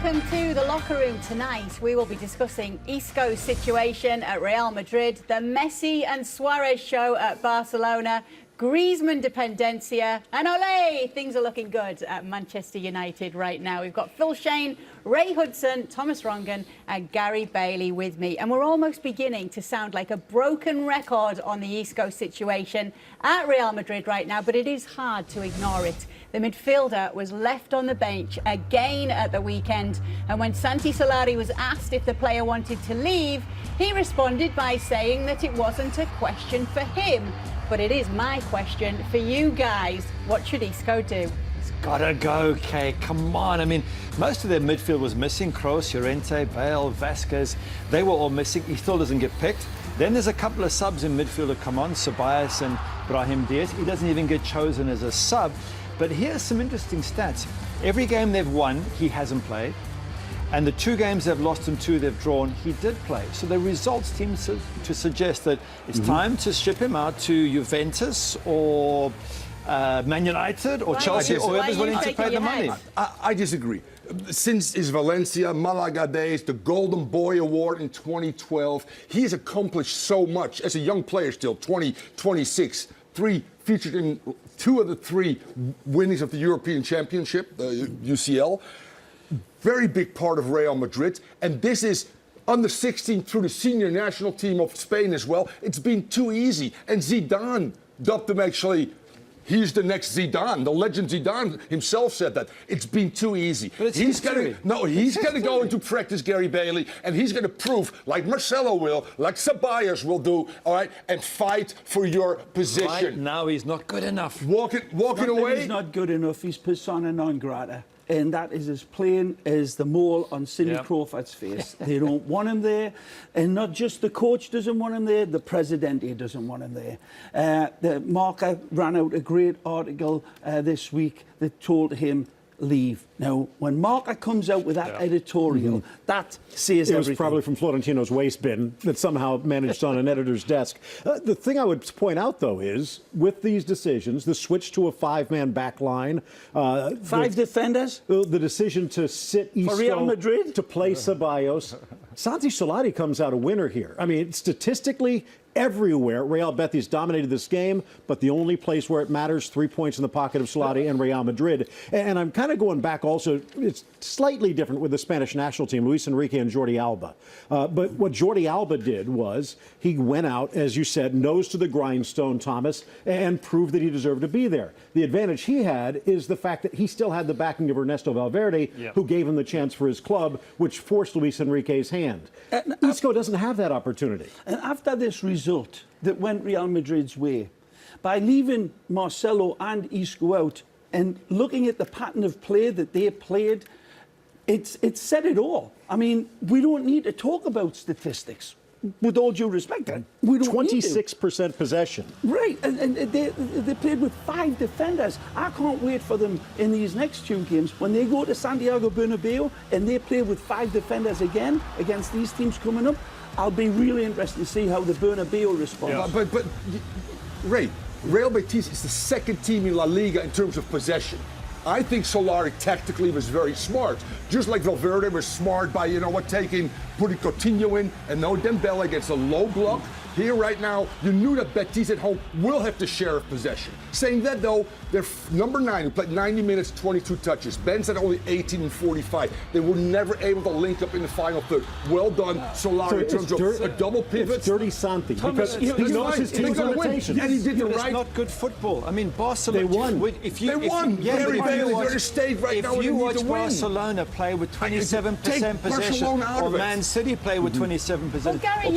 Welcome to the locker room. Tonight we will be discussing Isco's situation at Real Madrid, the Messi and Suarez show at Barcelona, Griezmann dependencia, and ole, things are looking good at Manchester United right now. We've got Phil Shane, Ray Hudson, Thomas Rongan and Gary Bailey with me. And we're almost beginning to sound like a broken record on the Isco situation at Real Madrid right now, but it is hard to ignore it. The midfielder was left on the bench again at the weekend, and when Santi Solari was asked if the player wanted to leave, he responded by saying that it wasn't a question for him. But it is my question for you guys. What should Isco do? It's gotta go, Kay. Come on. I mean, most of their midfield was missing. Kroos, Llorente, Bale, Vasquez. They were all missing. He still doesn't get picked. Then there's a couple of subs in midfield that come on, Ceballos and Brahim Diaz. He doesn't even get chosen as a sub. But here's some interesting stats. Every game they've won, he hasn't played. And the 2 games they've lost and 2 they've drawn, he did play. So the results seem to suggest that it's time to ship him out to Juventus or Man United or Chelsea or whoever's willing to pay the money. I disagree. Since his Valencia, Malaga days, the Golden Boy Award in 2012, he has accomplished so much as a young player still, 26, featured in 2 of the 3 winnings of the European Championship, UCL. Very big part of Real Madrid, and this is under 16 through the senior national team of Spain as well. It's been too easy, and Zidane dubbed him actually. He's the next Zidane. The legend Zidane himself said that. It's been too easy. He's going to go into practice, Gary Bailey, and he's going to prove, like Marcelo will, like Ceballos will do, all right, and fight for your position. Right now, he's not good enough. Walking away. He's not good enough. He's persona non grata. And that is as plain as the mole on Cindy Crawford's face. They don't want him there. And not just the coach doesn't want him there, the Presidente doesn't want him there. The Marca ran out a great article this week that told him leave. Now, when Marca comes out with that editorial, that says it was everything. probably from Florentino's waste bin that somehow managed on an editor's desk. The thing I would point out, though, is with these decisions, the switch to a 5-man back line, 5 defenders, the decision to sit Isco for Real Madrid to play Ceballos, Santi Solari comes out a winner here. I mean, statistically, everywhere, Real Betis dominated this game, but the only place where it matters, 3 points in the pocket of Solari and Real Madrid. And I'm kind of going back also, it's slightly different with the Spanish national team, Luis Enrique and Jordi Alba. But what Jordi Alba did was he went out, as you said, nose to the grindstone, Thomas, and proved that he deserved to be there. The advantage he had is the fact that he still had the backing of Ernesto Valverde, who gave him the chance for his club, which forced Luis Enrique's hand. Isco doesn't have that opportunity. And after this result that went Real Madrid's way, by leaving Marcelo and Isco out and looking at the pattern of play that they played, it's said it all. I mean, we don't need to talk about statistics. With all due respect, we don't 26% possession. Right, and they played with 5 defenders. I can't wait for them in these next 2 games when they go to Santiago Bernabeu and they play with 5 defenders again against these teams coming up. I'll be really interested to see how the Bernabeu responds. Yeah. But Ray, Real Betis is the 2nd team in La Liga in terms of possession. I think Solari tactically was very smart. Just like Valverde was smart by, putting Coutinho in and no Dembele against a low block. Here right now, you knew that Betis at home will have to share of possession. Saying that, though, they're number 9, who played 90 minutes, 22 touches. Ben's at only 18 and 45. They were never able to link up in the final third. Well done, Solari, in terms of a double pivot. It's dirty Santi, because he knows his team's limitations. And he did the right. It's not good football. I mean, Barcelona. They won. They won. Gary Bailey, they're in a state right now. If you watch Barcelona play with 27% possession, or Man City play with 27%, well, Gary,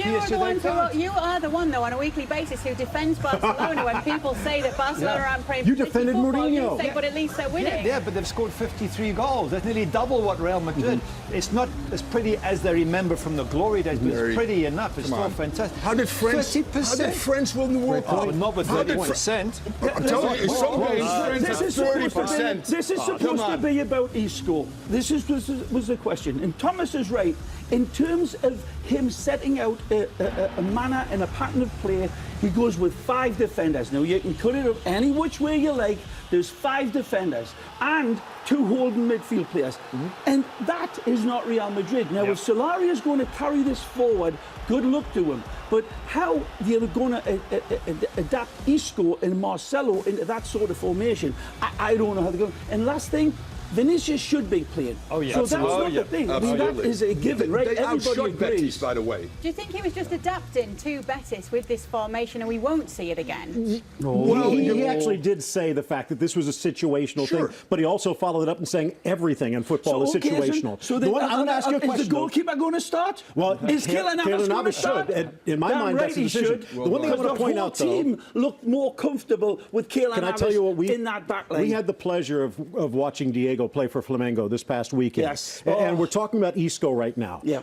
you are the one, though, on a weekly basis who defends Barcelona when people say that Barcelona aren't playing. You defended Mourinho. You say, but at least they're winning. Yeah, but they've scored 53 goals. That's nearly double what Real Madrid. It's not as pretty as they remember from the glory days, but it's pretty enough. It's still fantastic. How did France win the World Cup? Not with 30%. I'm telling you, some games France has 30%. This is supposed to be about Isco. This was the question. And Thomas is right. In terms of him setting out a manner and a pattern of play, he goes with 5 defenders. Now, you can cut it up any which way you like. There's 5 defenders. And two holding midfield players. And that is not Real Madrid. Now, if Solari is going to carry this forward, good luck to him. But how you're going to adapt Isco and Marcelo into that sort of formation, I don't know how to go. And last thing, Vinicius should be playing. Oh, yeah. So that's not the thing. I mean, that Absolutely. is a given, right? They Everybody outshot agrees. Betis, by the way. Do you think he was just adapting to Betis with this formation and we won't see it again? Well, he actually did say the fact that this was a situational Sure. thing, but he also followed it up in saying everything in football is okay, situational. So The one- I'm going to ask you a is the question. though. goalkeeper going to start? Well, is Keylor Navas going to Navas start? should. And in my Damn mind, right that's the he decision. should. The one thing I want to point out, the though, whole team looked more comfortable with Keylor can I Navas tell you what in that back line. we had the pleasure of watching Diego play for Flamengo this past weekend. Yes. And we're talking about Isco right now. Yeah.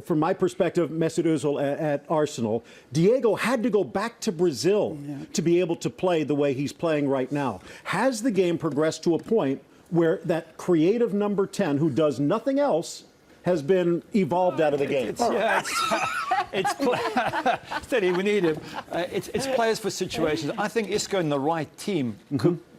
From my perspective, Mesut Ozil at Arsenal, Diego had to go back to Brazil to be able to play the way he's playing right now. Has the game progressed to a point where that creative number 10 who does nothing else has been evolved out of the game? Steady, we need him. It's players for situations. I think Isco in the right team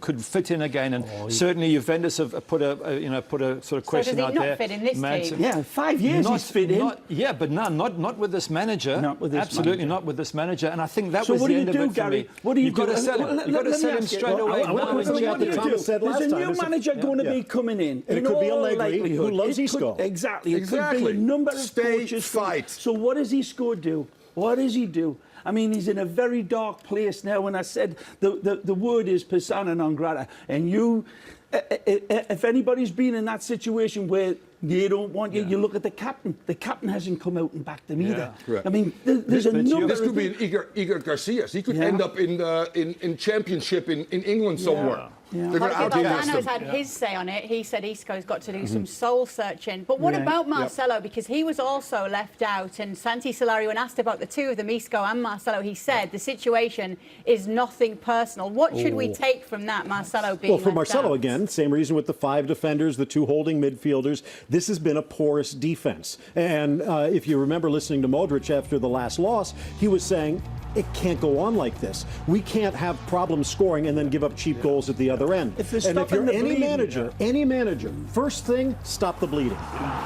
could fit in again, and certainly Juventus have put a sort of question does he out not there. fit in this team? Yeah, 5 years he's fit in. Yeah, but not with this manager. Not with this Absolutely manager. not with this manager. And I think that So was what the do you end do, of it for Gary? me. What do you You've got do? to sell him. You've got to Let sell me him ask you. straight Well, away. I want to Now put is something the out there. time. Thomas said last There's a time. new manager going to be coming in. And it could be a Allegri who loves Isco. Exactly. It could Exactly. be a number of Stay, coaches. fight. So what does Isco do? What does he do? I mean, he's in a very dark place now. When I said the word is persona non grata, and you, if anybody's been in that situation where they don't want you, you look at the captain. The captain hasn't come out and backed them either. Correct. I mean, there's a number This of could be an Iker Garcias. He could end up in championship in England somewhere. Yeah. They're going to Jorge outcast Valdano's him. had his say on it. He said Isco's got to do some soul searching. But what Yeah. about Marcelo? Because he was also left out. And Santi Solari, when asked about the two of them, Isco and Marcelo, he said the situation is nothing personal. What should we take from that, Marcelo being Well, for left Marcelo, out? again, same reason with the 5 defenders, the 2 holding midfielders. This has been a porous defense. And if you remember listening to Modric after the last loss, he was saying, it can't go on like this. We can't have problems scoring and then give up cheap goals at the other end. If they're And if stopping you're the bleeding, any manager, first thing, stop the bleeding.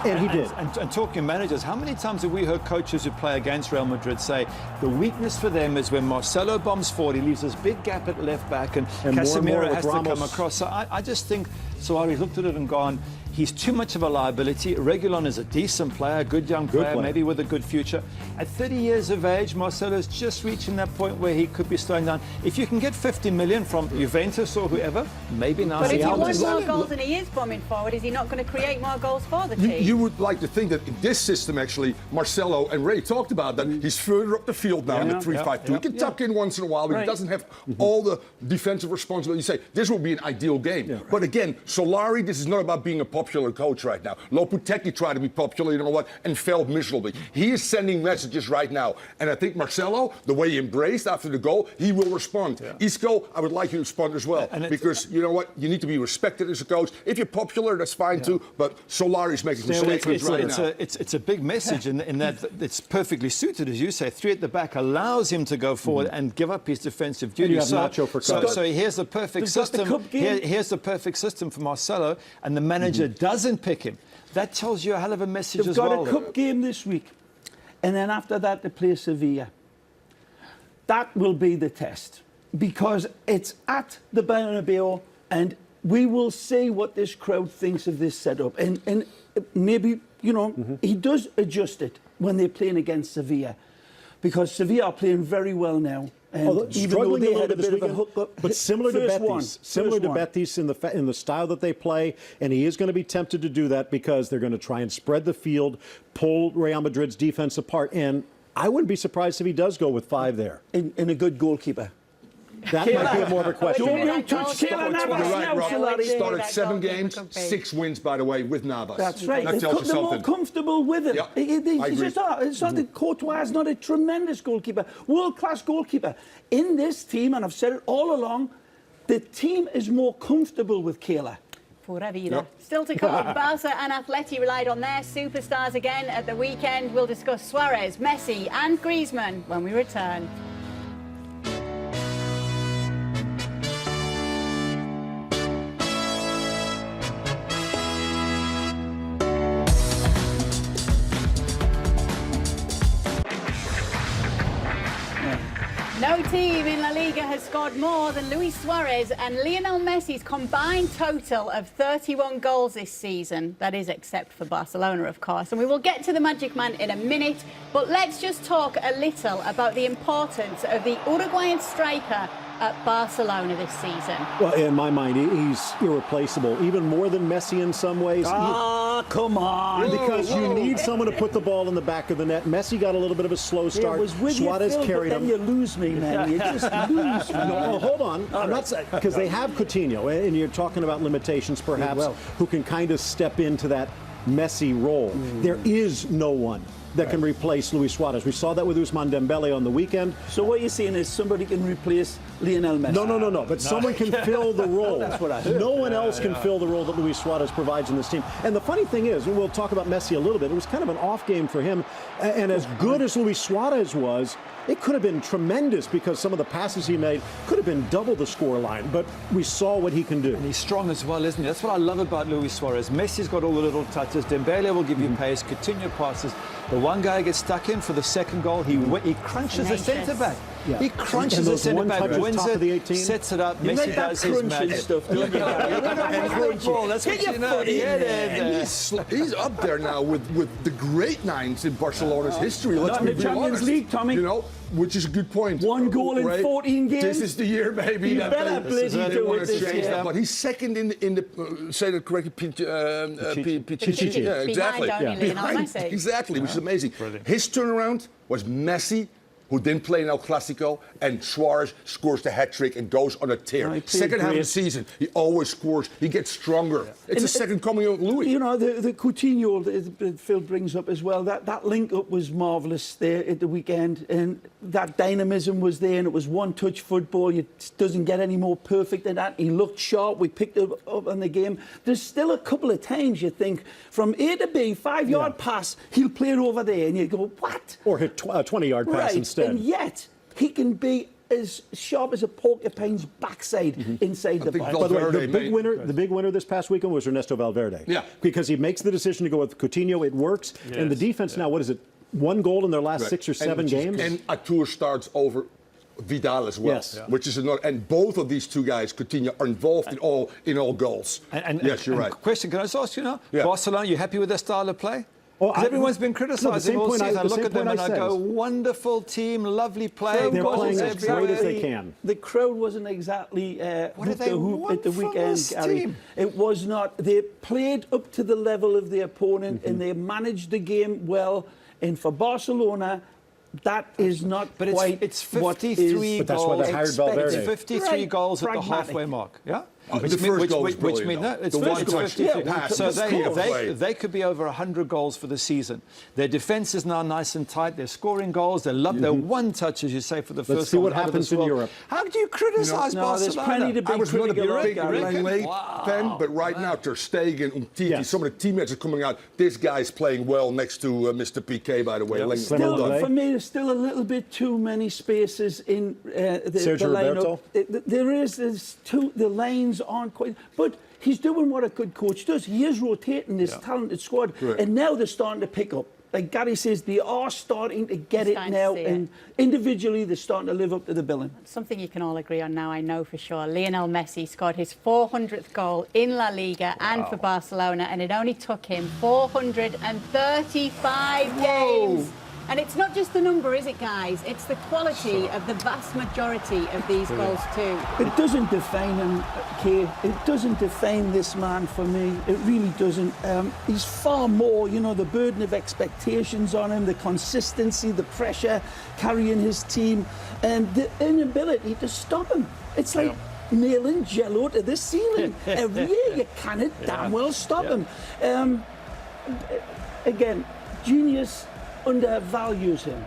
And he did. And talking managers, how many times have we heard coaches who play against Real Madrid say the weakness for them is when Marcelo bombs forward, he leaves this big gap at left back, and more and more Casemiro with has to come Ramos. across. So I just think Solari's looked at it and gone, he's too much of a liability. Reguilon is a decent player, a good young player, player. maybe with a good future. At 30 years of age, Marcelo's just reaching that point where he could be slowing down. If you can get 50 million from Juventus or whoever, maybe now. But if he Alves wants is- more goals and he is bombing forward, is he not going to create more goals for the team? You would like to think that in this system, actually, Marcelo and Ray talked about that. He's further up the field now in the 3-5-2. He can tuck in once in a while, but he doesn't have all the defensive responsibility. You say, this will be an ideal game. But again, Solari, this is not about being a popular coach right now. Lopetegui tried to be popular, you know what, and failed miserably. He is sending messages right now. And I think Marcelo, the way he embraced after the goal, he will respond. Isco, I would like you to respond as well. Because, you know what, you need to be respected as a coach. If you're popular, that's fine too. But Solari's making some statements right now. It's a big message in that it's perfectly suited, as you say. 3 at the back allows him to go forward and give up his defensive duty. you have Nacho for cover. So here's the perfect They've got the system. cup game. Here's the perfect system for Marcelo, and the manager doesn't pick him. That tells you a hell of a message They've as got well. a cup game this week, and then after that they play Sevilla. That will be the test because it's at the Bernabeu, and we will see what this crowd thinks of this setup. And maybe, you know, he does adjust it when they're playing against Sevilla, because Sevilla are playing very well now. And even though struggling they a little had a bit this bit of a weekend, hookup, but similar to First one, Betis, similar first to one. Betis in the style that they play, and he is going to be tempted to do that because they're going to try and spread the field, pull Real Madrid's defense apart, and I wouldn't be surprised if he does go with 5 there. in a good goalkeeper. That might be more of a question. Don't Yeah. you touch Keylor Navas You're right, now, Rob. Solari. Started That 7 goal game games, could be. 6 wins, by the way, with Navas. That's right. That tells you They're more something. comfortable with him. Yeah, I He's agree. just it's not that Courtois is not a tremendous goalkeeper, world-class goalkeeper. In this team, and I've said it all along, the team is more comfortable with Keylor. Pura vida. Still to come, Barca and Atleti relied on their superstars again at the weekend. We'll discuss Suarez, Messi and Griezmann when we return. No team in La Liga has scored more than Luis Suarez and Lionel Messi's combined total of 31 goals this season. That is except for Barcelona, of course. And we will get to the Magic Man in a minute, but let's just talk a little about the importance of the Uruguayan striker at Barcelona this season. Well, in my mind, he's irreplaceable, even more than Messi in some ways. Come on. Because you need someone to put the ball in the back of the net. Messi got a little bit of a slow start. It was with Suarez you, Phil, carried but then him. you lose me, man. You just lose me. No, hold on. I'm not saying, because they have Coutinho, and you're talking about limitations, perhaps, well. who can kind of step into that Messi role. There is no one that can replace Luis Suarez. We saw that with Ousmane Dembele on the weekend. So what you're saying is somebody can replace Lionel Messi? No. But someone can fill the role. That's what I heard. No one else can fill the role that Luis Suarez provides in this team. And the funny thing is, and we'll talk about Messi a little bit, it was kind of an off game for him. And as good as Luis Suarez was, it could have been tremendous because some of the passes he made could have been double the score line. But we saw what he can do. And he's strong as well, isn't he? That's what I love about Luis Suarez. Messi's got all the little touches. Dembele will give you pace. Coutinho passes. The one guy gets stuck in for the second goal. He crunches the Tenacious. centre back. Yeah. He crunches And the those centre one back, touches wins top of the 18. sets it up. You Messi like that does his crunching magic. stuff, don't you? And football, that's what you know. And he's up there now with the great nines in Barcelona's history. Let's Not in be the Champions honest. League, Tommy. You know, which is a good point. One goal in 14 games. This is the year, baby. You that better they bloody do want it to this change year. that. But he's second in the say that correctly, Pichichi. Pichichi. Yeah, exactly. Behind only Lionel Behind, Messi. exactly, which is amazing. His turnaround was Messi, who didn't play in El Clasico, and Suarez scores the hat trick and goes on a tear. No, he played Second half of the great. season, he always scores. He gets stronger. It's the second coming of Louis. You know, the Coutinho that Phil brings up as well, that link-up was marvellous there at the weekend, and that dynamism was there, and it was one-touch football. It doesn't get any more perfect than that. He looked sharp. We picked it up in the game. There's still a couple of times you think, from A to B, 5-yard pass, he'll play it over there, and you go, what? Or hit a 20-yard pass Right, instead. and yet he can be as sharp as a porcupine's backside inside the think box. By the way, Valverde the big winner this past weekend was Ernesto Valverde. Yeah. Because he makes the decision to go with Coutinho. It works. And the defense now, what is it? 1 goal in their last 6 or 7 games? And Artur starts over Vidal as well, Yes. which is another. And both of these two guys, Coutinho, are involved in all goals. Yes, you're right. Question, can I just ask you now? Yeah. Barcelona, you happy with their style of play? Oh, 'Cause I- everyone's been No, the criticising same all point I- season. I the look same at them point and I I said go, is- wonderful team, lovely play. They're goals playing as everywhere. great as they can. The crowd wasn't exactly What do hoop they the hoop want at the from weekend, this Gary. team? It was not. They played up to the level of the opponent and they managed the game well. And for Barcelona, that is not But quite it's what 53 is But that's why goals. they hired expected. Valverde. It's 53 Right, goals at the pragmatic. halfway mark. Yeah? The first goal was which brilliant, means though. no, it's The first one it's touch, 53. yeah, pass, So the speed of play. they could be over 100 goals for the season. Their defense is now nice and tight. They're scoring goals. They love their one touch, as you say, for the first see goal what out of happens this in world. Europe. How do you criticize No, there's Barcelona? plenty to be I was not a critical of, big Gary. Langley fan, but right now, Ter Stegen, Umtiti, Yes. some of the teammates are coming out. This guy's playing well next to Mr. PK, by the way. Langley. Clement Well done. Lenglet. For me, there's still a little bit too many spaces in the Sergio lineup. Roberto? The lanes aren't quite. But he's doing what a good coach does. He is rotating this talented squad, Right. and now they're starting to pick up. Like Gary says, they are starting to get it Starting to now, see it. and individually they're starting to live up to the billing. Something you can all agree on now, I know for sure. Lionel Messi scored his 400th goal in La Liga and for Barcelona, and it only took him 435 games. And it's not just the number, is it, guys? It's the quality of the vast majority of these goals, too. It doesn't define him, Kay. It doesn't define this man for me. It really doesn't. He's far more, you know, the burden of expectations on him, the consistency, the pressure carrying his team, and the inability to stop him. It's like nailing jello to the ceiling. Every year you cannot damn well stop him. Again, genius undervalues him.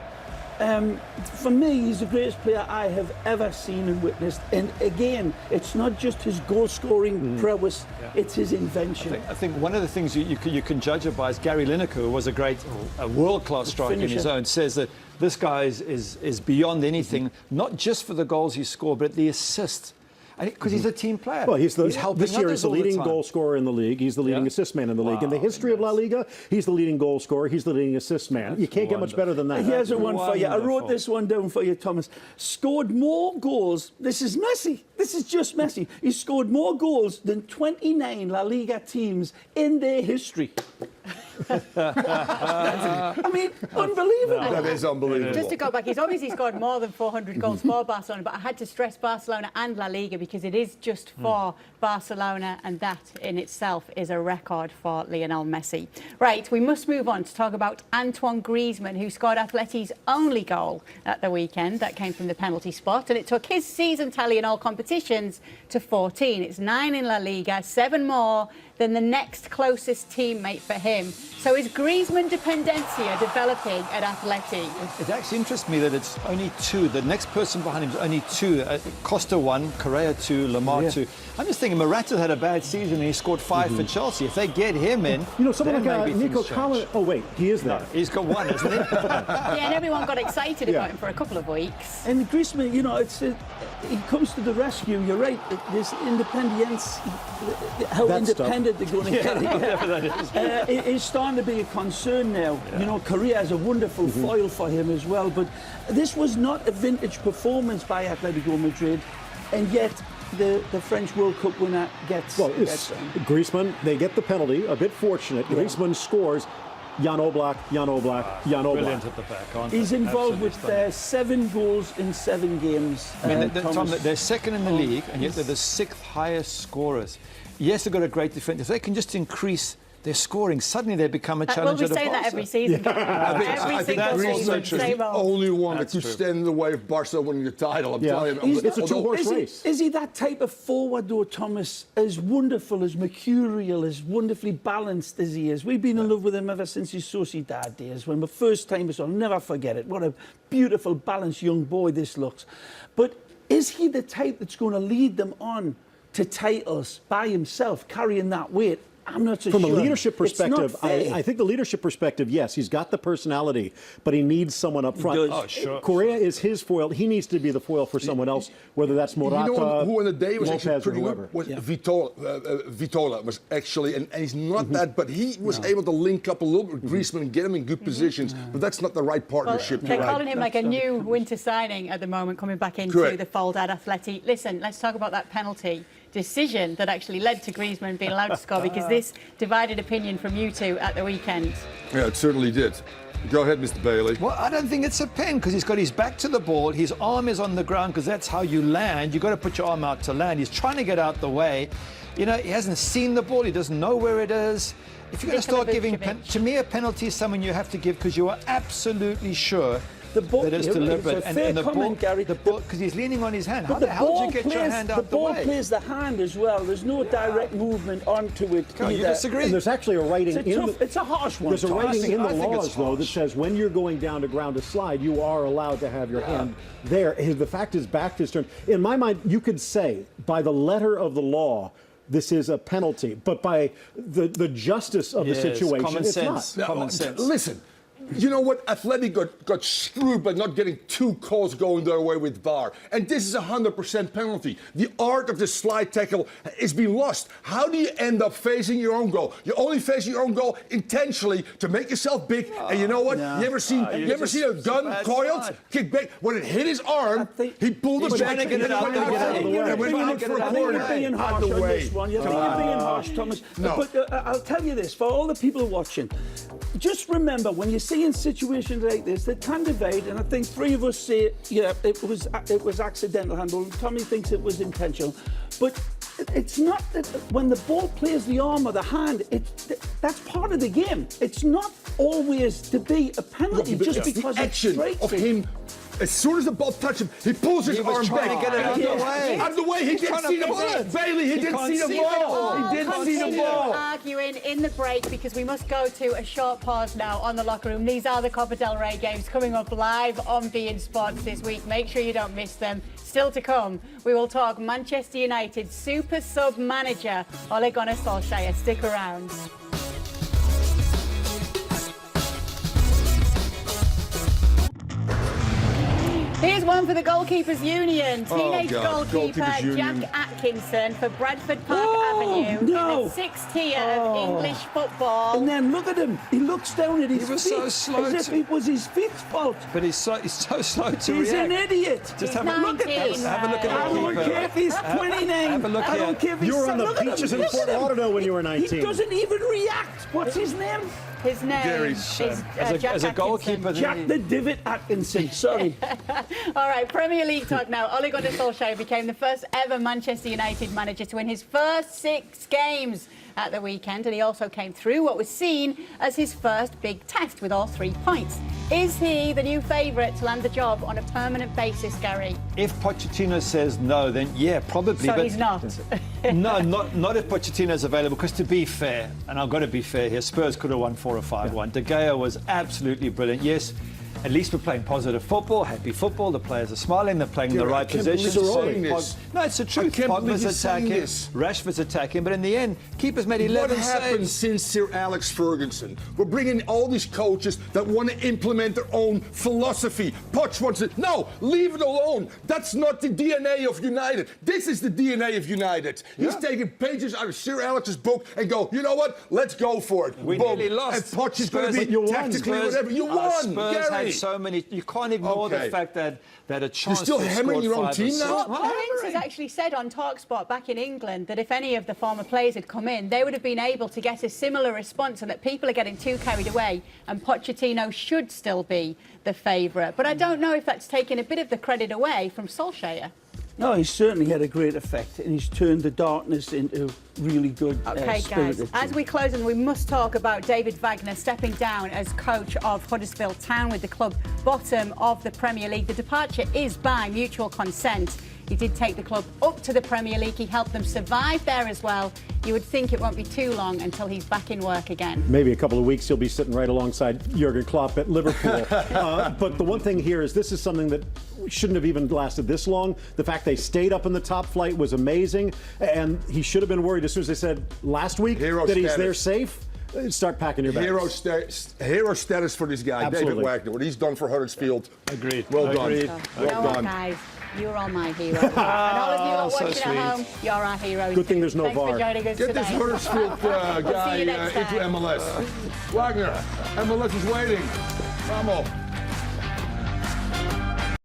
For me, he's the greatest player I have ever seen and witnessed. And again, it's not just his goal-scoring prowess; it's his invention. I think one of the things you can judge it by is Gary Lineker, who was a world-class striker in his Finisher. own, says that this guy is beyond anything, not just for the goals he scored, but the assists. because he's a team player. Well, he's helping this year others is the all leading time. goal scorer in the league. He's the leading assist man in the league. In the history of La Liga, he's the leading goal scorer. He's the leading assist man. You can't get much better than that. Here's a one for you. I wrote Wonderful. this one down for you, Thomas. Scored more goals. This is Messi. This is just Messi. He scored more goals than 29 La Liga teams in their history. I mean, unbelievable. That is unbelievable. Just to go back, he's obviously scored more than 400 goals for Barcelona, but I had to stress Barcelona and La Liga because it is just for Barcelona, and that in itself is a record for Lionel Messi. Right, we must move on to talk about Antoine Griezmann, who scored Atleti's only goal at the weekend. That came from the penalty spot, and it took his season tally in all competitions to 14. It's 9 in La Liga, 7 more than the next closest teammate for him. So is Griezmann dependencia developing at Atleti? It actually interests me that it's only 2. The next person behind him is only 2. Costa 1, Correa 2, Lamar 2. I'm just thinking Morata had a bad season and he scored 5 for Chelsea. If they get him in, You know, someone then like maybe Nico things change. Collins. Oh, wait, he is there. He's got 1, hasn't he? Yeah, and everyone got excited Yeah. about him for a couple of weeks. And Griezmann, you know, he comes to the rescue. You're right. This independence, how That stuff. independent they're going to get. Whatever that is. It is starting to be a concern now. You know, Korea has a wonderful foil for him as well. But this was not a vintage performance by Atletico Madrid, and yet the French World Cup winner gets. Well, it's Griezmann, they get the penalty, a bit fortunate. Griezmann scores. Jan Oblak, Jan Oblak, Jan Brilliant Oblak. at the back, aren't He's they? involved Absolutely with stunning. 7 goals in 7 games. I mean, Tom, Thomas. they're second in the league, and yet they're the 6th highest scorers. Yes, they've got a great defense. If they can just increase their scoring, suddenly they become a We'll challenger be to saying that Barca. every season. Every I think single Griezmann season, is the same old. only one that That's could true. stand in the way of Barca winning the title. I'm Yeah. telling you. It's a Although- two-horse Is he- race. Is he that type of forward, though, Thomas? As wonderful, as mercurial, as wonderfully balanced as he is. We've been in love with him ever since his Sociedad days. When the first time we saw him, I'll never forget it. What a beautiful, balanced young boy this looks. But is he the type that's going to lead them on to titles by himself, carrying that weight? I'm not so From sure. a leadership It's not perspective, fair. I think the leadership perspective, yes, he's got the personality, but he needs someone up front. does. Oh, sure. Correa is his foil. He needs to be the foil for someone else, whether that's Morata, You know who on the day was actually Lopez, or pretty whoever. good? Was Vitola was actually, and he's not that, but he was able to link up a little bit with Griezmann and get him in good positions. But that's not the right Well, partnership. they're you're calling right. him like a new winter signing at the moment, coming back into Correct. the fold at Atleti. Listen, let's talk about that penalty decision that actually led to Griezmann being allowed to score, because this divided opinion from you two at the weekend. Yeah, it certainly did. Go ahead, Mr. Bailey. Well, I don't think it's a pen because he's got his back to the ball. His arm is on the ground because that's how you land. You've got to put your arm out to land. He's trying to get out the way. You know, he hasn't seen the ball. He doesn't know where it is. If you're going to start giving, to me, a penalty is someone you have to give because you are absolutely sure The ball- that it's yeah, deliberate. it's a fair the comment, Gary. the ball, because he's leaning on his hand. How But the hell did you get your hand out the ball way? plays the hand as well. There's no direct movement onto it. Come on, you either. disagree? And there's actually a writing It's a, in tough, the, it's a harsh one. There's a Thomas. writing in the I think it's laws, though, that harsh. says when you're going down to ground to slide, you are allowed to have your hand there. And the fact is, back this turn. In my mind, you could say, by the letter of the law, this is a penalty. But by the justice of Yes, the situation, common it's sense. not. Common sense. Listen, you know what? Athletic got screwed by not getting 2 calls going their way with VAR. And this is a 100% penalty. The art of the slide tackle is being lost. How do you end up facing your own goal? You're only facing your own goal intentionally to make yourself big. And you know what? No. You ever seen a gun bad coiled, slide. kick back? When it hit his arm, he pulled He's it trying back to get it and out went the way. out You're and went trying out to for get a it out the corner. way. You're being Out harsh the on way. this one. You're Come on. being harsh, Thomas. No. But I'll tell you this, for all the people watching, just remember when you're seeing situations like this that can divide, and I think 3 of us say, yeah, it was accidental handle. Tommy thinks it was intentional, but it's not that when the ball plays the arm or the hand. That's part of the game. It's not always to be a penalty But just it's because the it action strikes of it. him. As soon as the ball touched him, he pulls his He was arm trying back. to get it out the Yes. way. Out of the way. He He's didn't trying see to the pull ball. it. Bailey, he didn't can't see the see it. ball. He didn't see the Continue ball. arguing in the break because we must go to a short pause now on the locker room. These are the Copa del Rey games coming up live on beIN Sports this week. Make sure you don't miss them. Still to come, we will talk Manchester United super sub manager Ole Gunnar Solskjaer. Stick around. Here's Here's one for the Goalkeepers Union. Teenage God, goalkeeper Goalkeepers Union. Jack Atkinson for Bradford Park Oh, Avenue no. in the sixth tier of English football. And then look at him. He looks down at his He was feet so slow as if to- it was his feet's fault. But he's so slow to He's react. an idiot. Just He's have a look at 19, that. Have a look at I the don't keeper. care if he's 29. have a look I don't here. care if he's You were on the look at him. beaches in Look Fort at him. Lauderdale when you were He 19. doesn't even react. What's his name? His name Gary is Shem. Jack As a Atkinson. goalkeeper, Jack the Divot Atkinson. Sorry. All right, Premier League talk now. Ole Gunnar Solskjaer became the first ever Manchester United manager to win his first 6 games at the weekend, and he also came through what was seen as his first big test with all 3 points. Is he the new favourite to land the job on a permanent basis, Gary? If Pochettino says no, then yeah, probably. So but he's not. No, not if Pochettino's available, because to be fair, and I've got to be fair here, Spurs could have won 4 or 5-1. De Gea was absolutely brilliant. Yes, at least we're playing positive football, happy football. The players are smiling, they're playing in the Gary, right I can't believe position. you're saying this. No, it's the truth. can't believe Pogba's you're saying attacking, this. Rashford's attacking, but in the end, keeper's made What 11 happened saves. since Sir Alex Ferguson? We're bringing all these coaches that want to implement their own philosophy. Poch wants it. No, leave it alone. That's not the DNA of United. This is the DNA of United. He's taking pages out of Sir Alex's book and go, you know what? Let's go for it. We Boom. nearly lost. And Poch is going Spurs- to but you be won. tactically Spurs- whatever. You won, Spurs Gary. had so many. You can't ignore the Okay. fact that a chance. still to hammering score your own 5 team or now? 6. Well, Collins has actually said on TalkSport back in England that if any of the former players had come in, they would have been able to get a similar response, and that people are getting too carried away, and Pochettino should still be the favourite. But I don't know if that's taken a bit of the credit away from Solskjaer. No, he's certainly had a great effect, and he's turned the darkness into really good Okay, guys, spirited as team. we close, and we must talk about David Wagner stepping down as coach of Huddersfield Town with the club bottom of the Premier League. The departure is by mutual consent. He did take the club up to the Premier League. He helped them survive there as well. You would think it won't be too long until he's back in work again. Maybe a couple of weeks he'll be sitting right alongside Jurgen Klopp at Liverpool. But the one thing here is this is something that shouldn't have even lasted this long. The fact they stayed up in the top flight was amazing, and he should have been worried as soon as they said last week Hero that he's status. there safe. Start packing your bags. Hero status for this guy, Absolutely. David Wagner. What he's done for Huddersfield. Agreed. Well done. Agreed. You know Well what, done. guys? You're all my heroes. And all of you lot so watching sweet. at home, you're our heroes. Good thing too. there's no Thanks VAR. for joining us Get today. this Huddersfield guy you next into time. MLS. Wagner, MLS is waiting. Vamos.